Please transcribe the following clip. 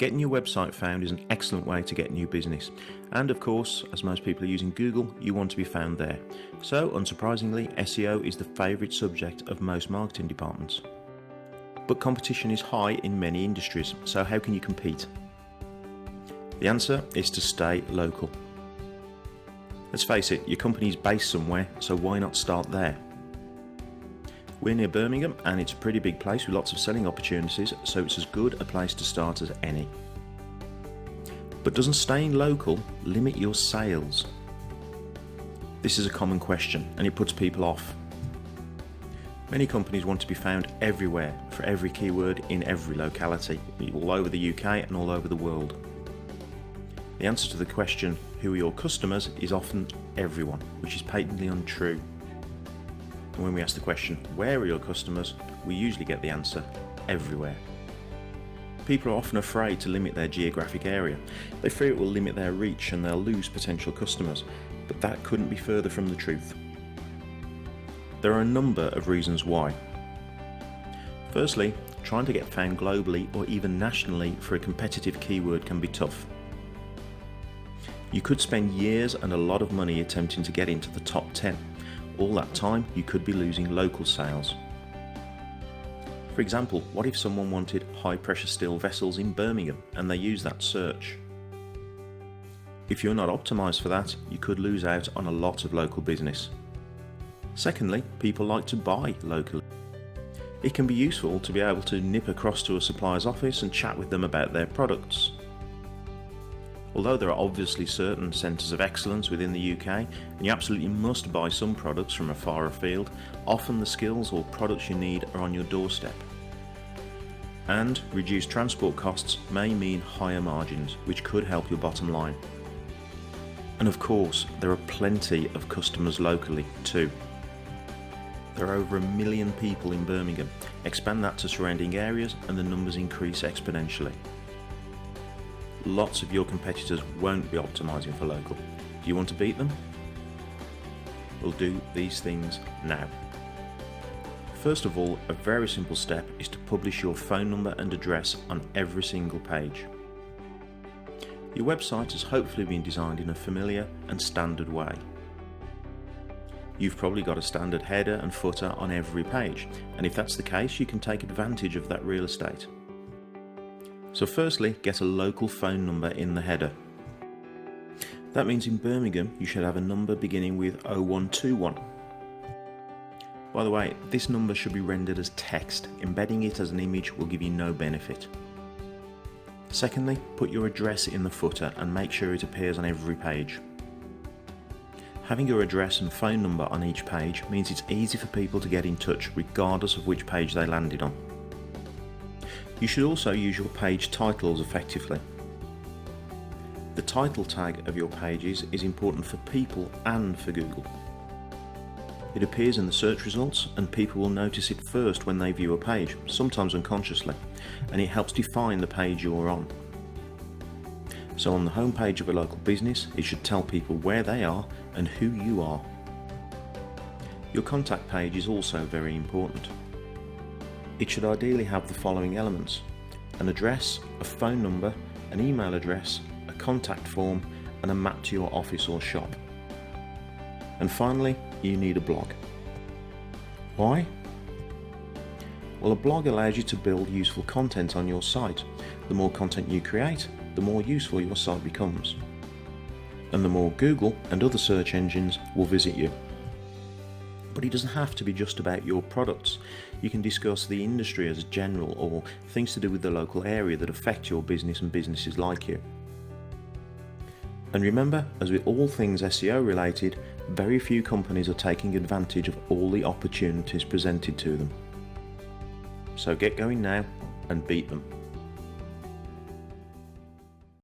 Getting your website found is an excellent way to get new business. And of course, as most people are using Google, you want to be found there. So, unsurprisingly, SEO is the favourite subject of most marketing departments. But competition is high in many industries, so how can you compete? The answer is to stay local. Let's face it, your company is based somewhere, so why not start there? We're near Birmingham and it's a pretty big place with lots of selling opportunities, so it's as good a place to start as any. But doesn't staying local limit your sales? This is a common question and it puts people off. Many companies want to be found everywhere for every keyword in every locality, all over the UK and all over the world. The answer to the question, who are your customers, is often everyone, which is patently untrue. And when we ask the question, where are your customers, we usually get the answer, everywhere. People are often afraid to limit their geographic area. They fear it will limit their reach and they'll lose potential customers, but that couldn't be further from the truth. There are a number of reasons why. Firstly, trying to get found globally or even nationally for a competitive keyword can be tough. You could spend years and a lot of money attempting to get into the top 10. All that time, you could be losing local sales. For example, what if someone wanted high pressure steel vessels in Birmingham and they use that search? If you're not optimized for that, you could lose out on a lot of local business. Secondly, people like to buy locally. It can be useful to be able to nip across to a supplier's office and chat with them about their products. Although there are obviously certain centres of excellence within the UK, and you absolutely must buy some products from afar afield, often the skills or products you need are on your doorstep. And reduced transport costs may mean higher margins, which could help your bottom line. And of course, there are plenty of customers locally too. There are over 1 million people in Birmingham. Expand that to surrounding areas and the numbers increase exponentially. Lots of your competitors won't be optimizing for local. Do you want to beat them? We'll do these things now. First of all, a very simple step is to publish your phone number and address on every single page. Your website has hopefully been designed in a familiar and standard way. You've probably got a standard header and footer on every page, and if that's the case, you can take advantage of that real estate. So firstly, get a local phone number in the header. That means in Birmingham you should have a number beginning with 0121. By the way, this number should be rendered as text. Embedding it as an image will give you no benefit. Secondly, put your address in the footer and make sure it appears on every page. Having your address and phone number on each page means it's easy for people to get in touch regardless of which page they landed on. You should also use your page titles effectively. The title tag of your pages is important for people and for Google. It appears in the search results and people will notice it first when they view a page, sometimes unconsciously, and it helps define the page you're on. So on the home page of a local business, it should tell people where they are and who you are. Your contact page is also very important. It should ideally have the following elements: an address, a phone number, an email address, a contact form, and a map to your office or shop. And finally, you need a blog. Why? Well, a blog allows you to build useful content on your site. The more content you create, the more useful your site becomes. And the more Google and other search engines will visit you. But it doesn't have to be just about your products. You can discuss the industry as general or things to do with the local area that affect your business and businesses like you. And remember, as with all things SEO related, very few companies are taking advantage of all the opportunities presented to them. So get going now and beat them.